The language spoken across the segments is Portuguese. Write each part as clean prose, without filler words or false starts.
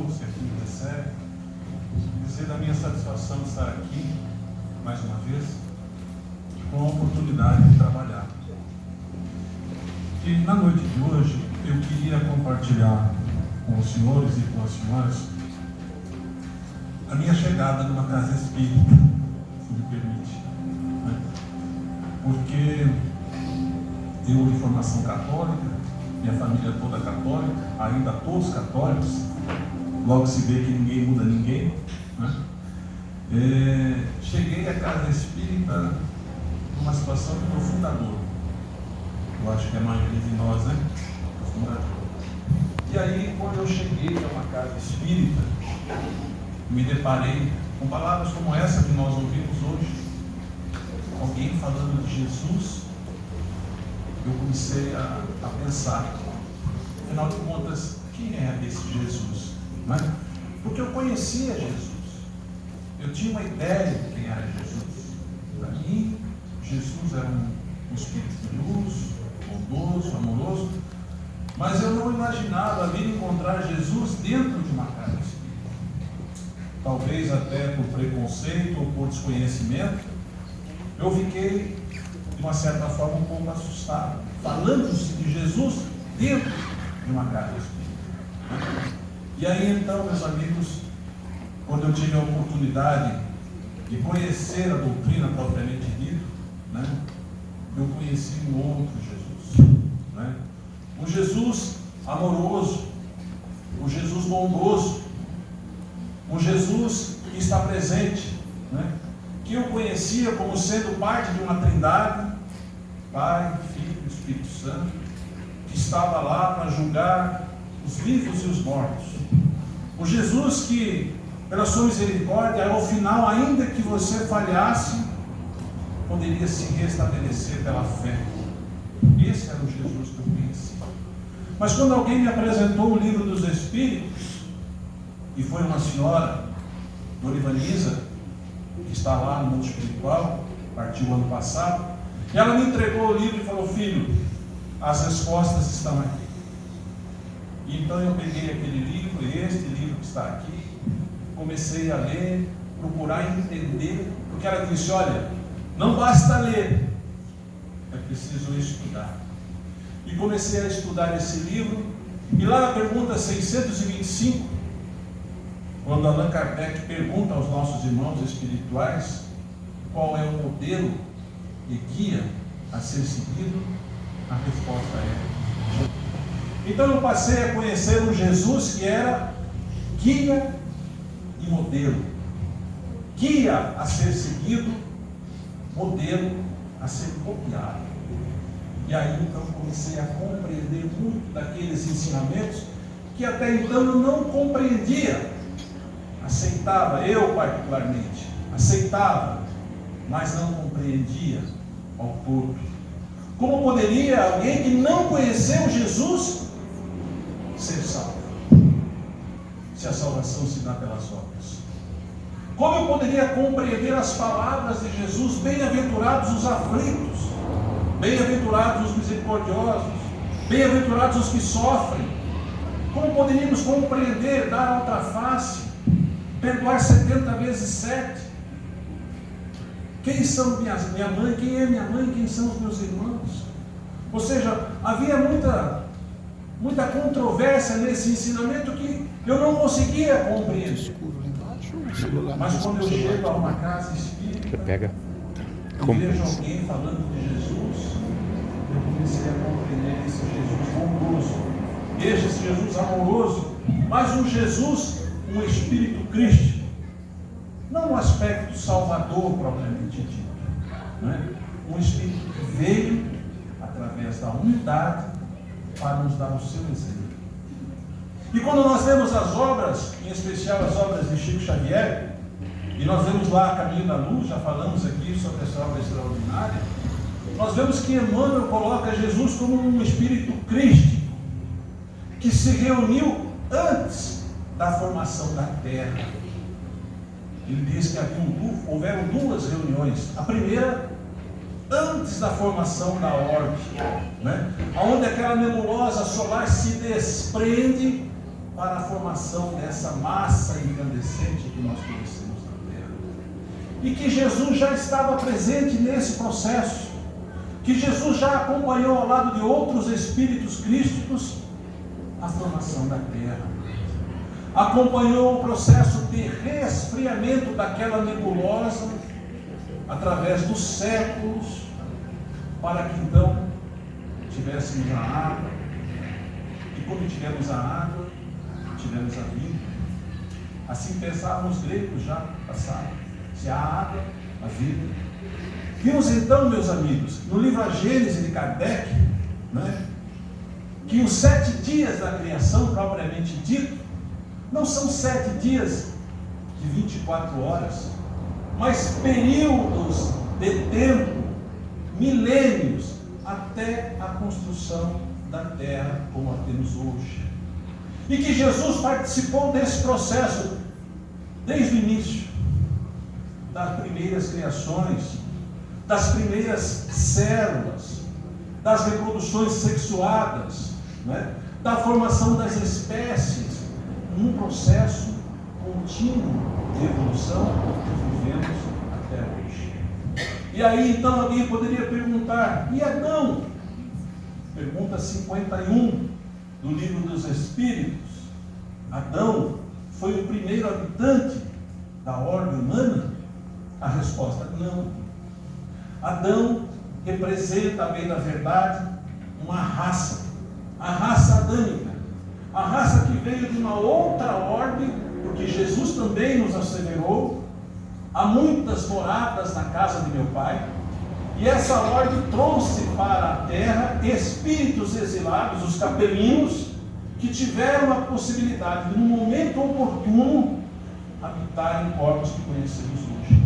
trouxe, aqui me recebe, dizer da minha satisfação de estar aqui, mais uma vez, com a oportunidade de trabalhar. E na noite de hoje, eu queria compartilhar com os senhores e com as senhoras a minha chegada numa casa espírita, se me permite, né? Porque eu, de formação católica, minha família toda católica, ainda todos católicos, logo se vê que ninguém muda ninguém, né? Cheguei à casa espírita numa situação de profunda dor. Eu acho que a maioria de nós, né? Profunda dor. E aí, quando eu cheguei a uma casa espírita, me deparei com palavras como essa que nós ouvimos hoje. Alguém falando de Jesus. Eu comecei a pensar, afinal de contas, quem é esse Jesus? Não é? Porque eu conhecia Jesus. Eu tinha uma ideia de quem era Jesus. Para mim, Jesus era um espírito de luz, bondoso, amoroso, mas eu não imaginava vir encontrar Jesus dentro de uma casa espírita. Talvez até por preconceito ou por desconhecimento, eu fiquei, de uma certa forma, um pouco assustado, falando-se de Jesus dentro de uma casa espírita. E aí então, meus amigos, quando eu tive a oportunidade de conhecer a doutrina propriamente dita, né, eu conheci um outro Jesus, né? Um Jesus amoroso, um Jesus bondoso, um Jesus que está presente, né? Que eu conhecia como sendo parte de uma trindade, Pai, Filho e Espírito Santo, que estava lá para julgar os vivos e os mortos. O Jesus que, pela sua misericórdia, ao final, ainda que você falhasse, poderia se restabelecer pela fé. Esse era o Jesus que eu conheci. Mas quando alguém me apresentou o livro dos Espíritos, e foi uma senhora, Dorivanisa, que está lá no mundo espiritual, partiu ano passado, e ela me entregou o livro e falou: filho, as respostas estão aqui. E então eu peguei aquele livro, este livro que está aqui, comecei a ler, procurar entender, porque ela disse: olha, não basta ler, é preciso estudar. E comecei a estudar esse livro, e lá na pergunta 625, quando Allan Kardec pergunta aos nossos irmãos espirituais qual é o modelo e guia a ser seguido, a resposta é Jesus. Então eu passei a conhecer um Jesus que era guia e modelo. Guia a ser seguido, modelo a ser copiado. E aí então comecei a compreender muito daqueles ensinamentos que até então eu não compreendia. Aceitava, eu particularmente, aceitava, mas não compreendia ao todo. Como poderia alguém que não conheceu Jesus ser salvo, se a salvação se dá pelas obras? Como eu poderia compreender as palavras de Jesus: bem-aventurados os aflitos, bem-aventurados os misericordiosos, bem-aventurados os que sofrem? Como poderíamos compreender, dar a outra face, perdoar 70 vezes 7? Quem são minha mãe? Quem é minha mãe? Quem são os meus irmãos? Ou seja, havia muita controvérsia nesse ensinamento que eu não conseguia compreender. Mas quando eu chego a uma casa espírita e vejo alguém falando de Jesus, eu comecei a compreender esse Jesus bondoso, esse Jesus amoroso, mas um Jesus, um espírito crístico, não um aspecto salvador propriamente dito, né? Um espírito que veio através da humildade para nos dar o seu exemplo. E quando nós vemos as obras, em especial as obras de Chico Xavier, e nós vemos lá Caminho da Luz, já falamos aqui sobre essa obra extraordinária, nós vemos que Emmanuel coloca Jesus como um espírito crístico, que se reuniu antes da formação da terra. Ele diz que houveram duas reuniões. A primeira, antes da formação da orbe, né? Onde aquela nebulosa solar se desprende para a formação dessa massa incandescente que nós conhecemos na Terra. E que Jesus já estava presente nesse processo, que Jesus já acompanhou ao lado de outros espíritos crísticos a formação da Terra. Acompanhou o processo de resfriamento daquela nebulosa através dos séculos, para que então tivéssemos a água, e quando tivemos a água, tivemos a vida. Assim pensavam os gregos já passaram: se há água, a vida. Vimos então, meus amigos, no livro A Gênese de Kardec, que os 7 dias da criação, propriamente dito, não são 7 dias de 24 horas, mas períodos de tempo, milênios, até a construção da terra como a temos hoje. E que Jesus participou desse processo desde o início, das primeiras criações, das primeiras células, das reproduções sexuadas, da formação das espécies, num processo contínuo de evolução que vivemos até hoje. E aí então alguém poderia perguntar: e Adão? Pergunta 51 do Livro dos Espíritos. Adão foi o primeiro habitante da ordem humana? A resposta: não. Adão representa, bem na verdade, uma raça, a raça adâmica, a raça que veio de uma outra ordem, porque Jesus também nos asseverou: há muitas moradas na casa de meu Pai. E essa ordem trouxe para a terra espíritos exilados, os capelinos, que tiveram a possibilidade de, no momento oportuno, habitar em corpos que conhecemos hoje.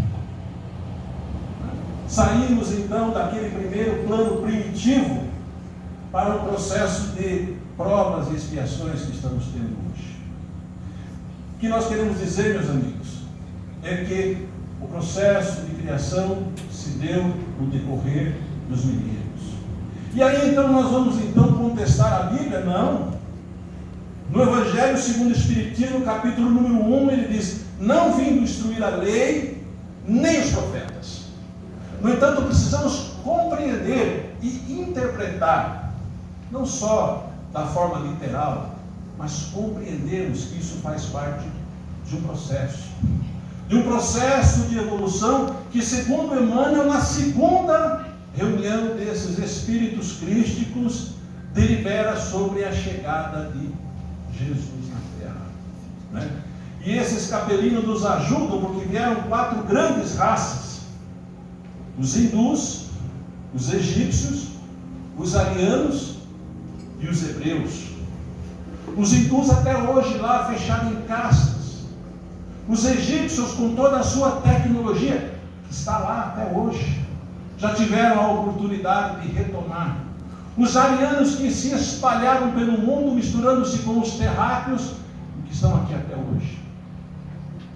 Saímos então daquele primeiro plano primitivo para o processo de provas e expiações que estamos tendo hoje. O que nós queremos dizer, meus amigos, é que o processo de criação se deu no decorrer dos milênios. E aí então nós vamos contestar a Bíblia? Não. No Evangelho segundo o Espiritismo, capítulo número 1, ele diz: não vim instruir a lei, nem os profetas. No entanto, precisamos compreender e interpretar, não só da forma literal, mas compreendermos que isso faz parte de um processo. De um processo de evolução que, segundo Emmanuel, na segunda reunião desses espíritos crísticos, delibera sobre a chegada de Jesus na Terra. E esses capelinos nos ajudam, porque vieram 4 grandes raças: os hindus, os egípcios, os arianos e os hebreus. Os hindus até hoje lá fechados em castas. Os egípcios, com toda a sua tecnologia, que está lá até hoje, já tiveram a oportunidade de retomar. Os arianos, que se espalharam pelo mundo, misturando-se com os terráqueos, que estão aqui até hoje.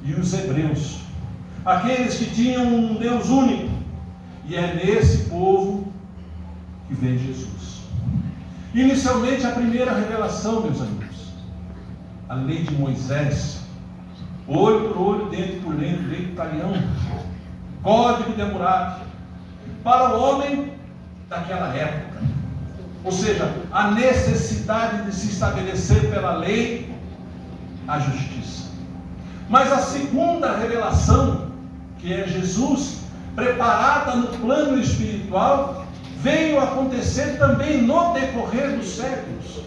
E os hebreus, aqueles que tinham um Deus único. E é nesse povo que vem Jesus. Inicialmente, a primeira revelação, meus amigos, a lei de Moisés, olho por olho, dente por dente, lei do talião, código de Hammurabi, para o homem daquela época. Ou seja, a necessidade de se estabelecer pela lei a justiça. Mas a segunda revelação, que é Jesus, preparada no plano espiritual, veio acontecer também no decorrer dos séculos.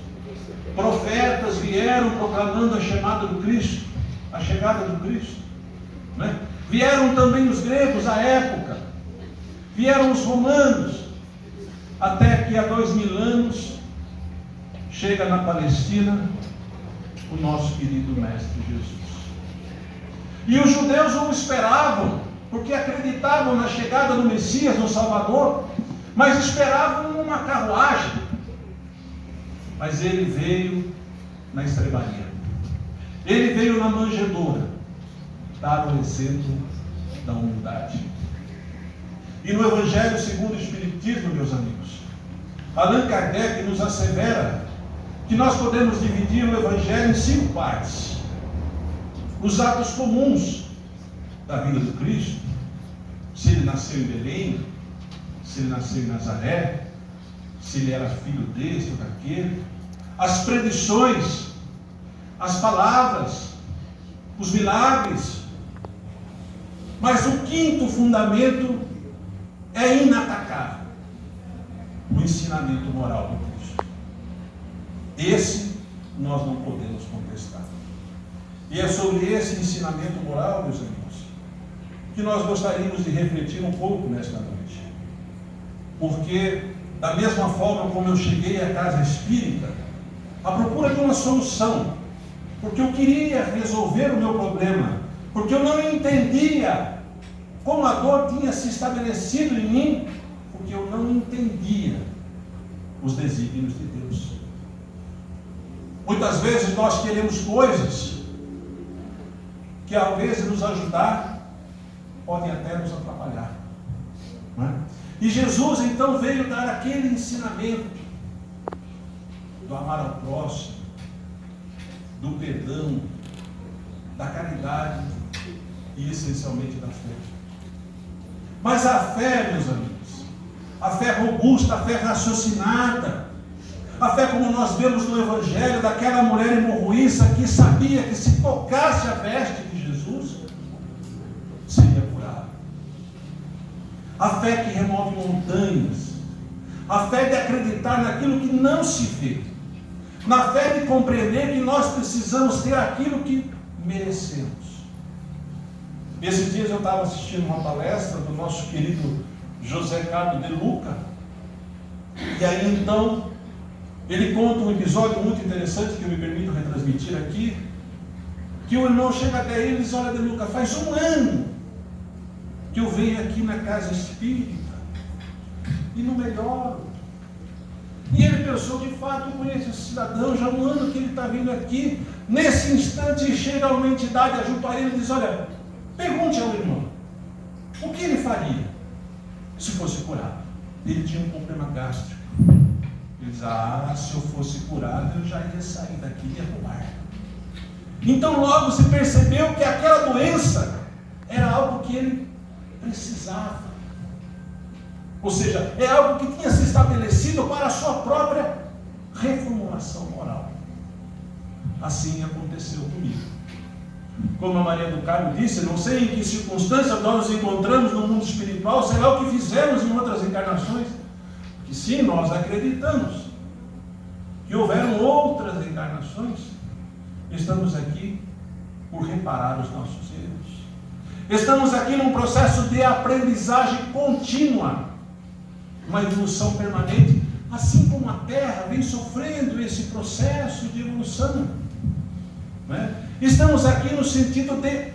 Profetas vieram proclamando a chamada do Cristo, a chegada do Cristo. Vieram também os gregos à época, vieram os romanos, até que há 2000 anos chega na Palestina o nosso querido Mestre Jesus. E os judeus não esperavam, porque acreditavam na chegada do Messias, no Salvador, mas esperavam uma carruagem. Mas ele veio na estrebaria, ele veio na manjedoura, dar o exemplo da humildade. E no Evangelho segundo o Espiritismo, meus amigos, Allan Kardec nos assevera que nós podemos dividir o Evangelho em 5 partes. Os atos comuns da vida do Cristo, se ele nasceu em Belém, se ele nasceu em Nazaré, se ele era filho deste ou daquele, as predições, as palavras, os milagres. Mas o 5º fundamento é inatacável: o ensinamento moral do Cristo. Esse nós não podemos contestar. E é sobre esse ensinamento moral, meus amigos, que nós gostaríamos de refletir um pouco nesta noite. Porque, da mesma forma como eu cheguei à casa espírita, à procura de uma solução, porque eu queria resolver o meu problema, porque eu não entendia como a dor tinha se estabelecido em mim, porque eu não entendia os desígnios de Deus. Muitas vezes nós queremos coisas que, ao invés de nos ajudar, podem até nos atrapalhar, não é? E Jesus então veio dar aquele ensinamento do amar ao próximo, do perdão, da caridade e essencialmente da fé. Mas a fé, meus amigos, a fé robusta, a fé raciocinada, a fé como nós vemos no Evangelho daquela mulher hemorroíça que sabia que se tocasse a veste de Jesus, seria curada. A fé que remove montanhas, a fé de acreditar naquilo que não se vê, na fé de compreender que nós precisamos ter aquilo que merecemos. Esses dias eu estava assistindo uma palestra do nosso querido José Carlos de Luca, e aí então ele conta um episódio muito interessante que eu me permito retransmitir aqui, que o irmão chega até ele e diz: olha, De Luca, faz 1 ano que eu venho aqui na casa espírita e não melhoro. E ele pensou: de fato, eu conheço esse cidadão, já há 1 ano que ele está vindo aqui. Nesse instante chega uma entidade junto a ele e diz: olha, pergunte ao irmão, o que ele faria se fosse curado? Ele tinha um problema gástrico. Ele diz: se eu fosse curado, eu já ia sair daqui e ia roubar. Então logo se percebeu que aquela doença era algo que ele precisava. Ou seja, é algo que tinha se estabelecido para a sua própria reformulação moral. Assim aconteceu comigo. Como a Maria do Carmo disse, não sei em que circunstâncias nós nos encontramos no mundo espiritual, será o que fizemos em outras encarnações. Que sim, nós acreditamos que houveram outras encarnações. Estamos aqui por reparar os nossos erros. Estamos aqui num processo de aprendizagem contínua, uma evolução permanente, assim como a Terra vem sofrendo esse processo de evolução, não é? Estamos aqui no sentido de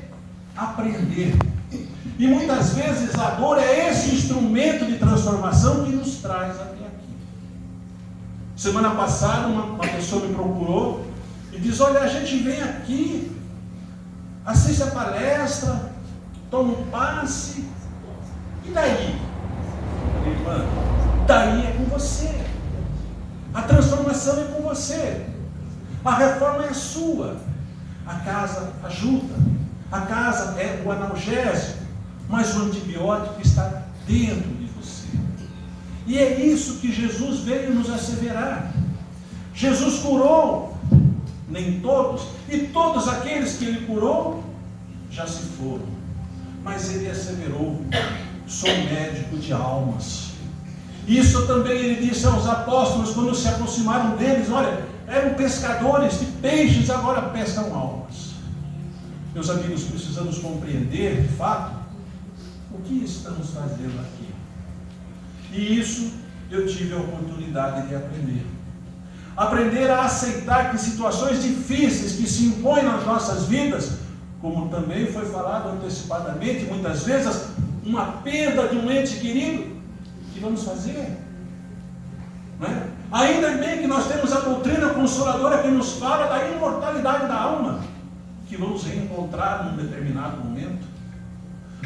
aprender. E muitas vezes a dor é esse instrumento de transformação que nos traz até aqui. Semana passada uma pessoa me procurou e diz: olha, a gente vem aqui, assiste a palestra, toma um passe, e daí? Irmã, daí é com você. A transformação é com você. A reforma é sua. A casa ajuda. A casa é o analgésico, mas o antibiótico está dentro de você. E é isso que Jesus veio nos asseverar. Jesus curou, nem todos, e todos aqueles que ele curou já se foram. Mas ele asseverou: sou médico de almas. Isso também ele disse aos apóstolos quando se aproximaram deles: olha, eram pescadores de peixes, agora pescam almas. Meus amigos, precisamos compreender de fato o que estamos fazendo aqui. E isso eu tive a oportunidade de aprender. Aprender a aceitar que situações difíceis que se impõem nas nossas vidas, como também foi falado antecipadamente, muitas vezes uma perda de um ente querido, o que vamos fazer? Não é? Ainda bem que nós temos a doutrina consoladora que nos fala da imortalidade da alma, que vamos reencontrar num determinado momento.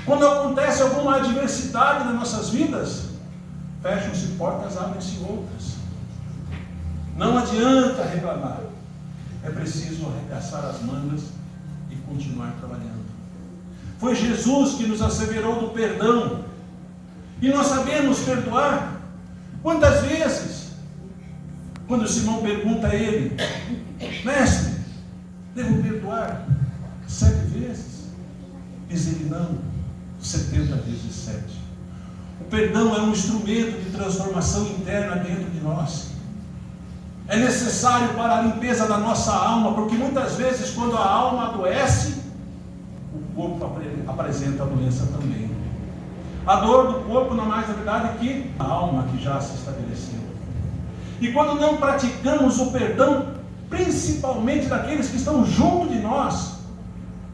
Quando acontece alguma adversidade nas nossas vidas, fecham-se portas, abrem-se outras. Não adianta reclamar. É preciso arregaçar as mangas e continuar trabalhando. Foi Jesus que nos asseverou do perdão. E nós sabemos perdoar. Quantas vezes, quando Simão pergunta a ele: mestre, devo perdoar 7 vezes? Diz ele: não, 70 vezes 7. O perdão é um instrumento de transformação interna dentro de nós. É necessário para a limpeza da nossa alma, porque muitas vezes quando a alma adoece, o corpo apresenta a doença também. A dor do corpo não é mais na verdade que a alma que já se estabeleceu. E quando não praticamos o perdão, principalmente daqueles que estão junto de nós,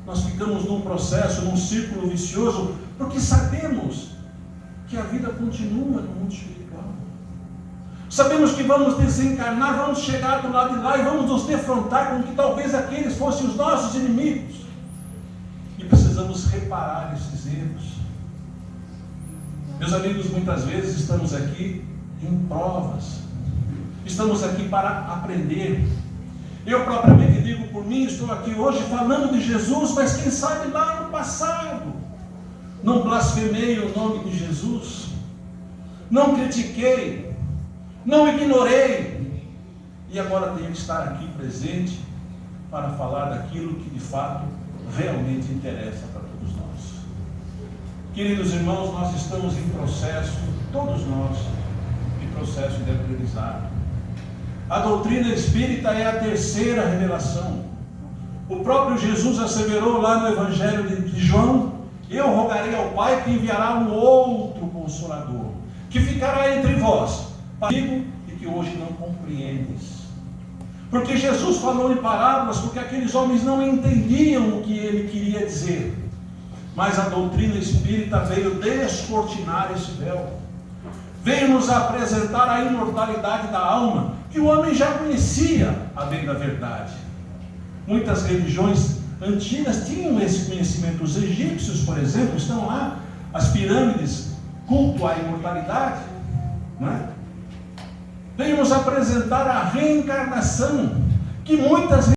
nós ficamos num processo, num círculo vicioso, porque sabemos que a vida continua no mundo espiritual. Sabemos que vamos desencarnar, vamos chegar do lado de lá e vamos nos defrontar com que talvez aqueles fossem os nossos inimigos. E precisamos reparar esses erros. Meus amigos, muitas vezes estamos aqui em provas. Estamos aqui para aprender. Eu propriamente digo por mim, estou aqui hoje falando de Jesus, mas quem sabe lá no passado não blasfemei o nome de Jesus, não critiquei, não ignorei, e agora tenho que estar aqui presente para falar daquilo que de fato realmente interessa para todos nós. Queridos irmãos, nós estamos em processo, todos nós, em processo de aprendizado. A doutrina espírita é a terceira revelação. O próprio Jesus asseverou lá no Evangelho de João: eu rogarei ao Pai que enviará um outro Consolador, que ficará entre vós, amigo, e que hoje não compreendes. Porque Jesus falou em parábolas, porque aqueles homens não entendiam o que ele queria dizer. Mas a doutrina espírita veio descortinar esse véu. Veio nos apresentar a imortalidade da alma, que o homem já conhecia, a bem da verdade. Muitas religiões antigas tinham esse conhecimento. Os egípcios, por exemplo, estão lá, as pirâmides, culto à imortalidade, não é? Veio nos apresentar a reencarnação, que muitas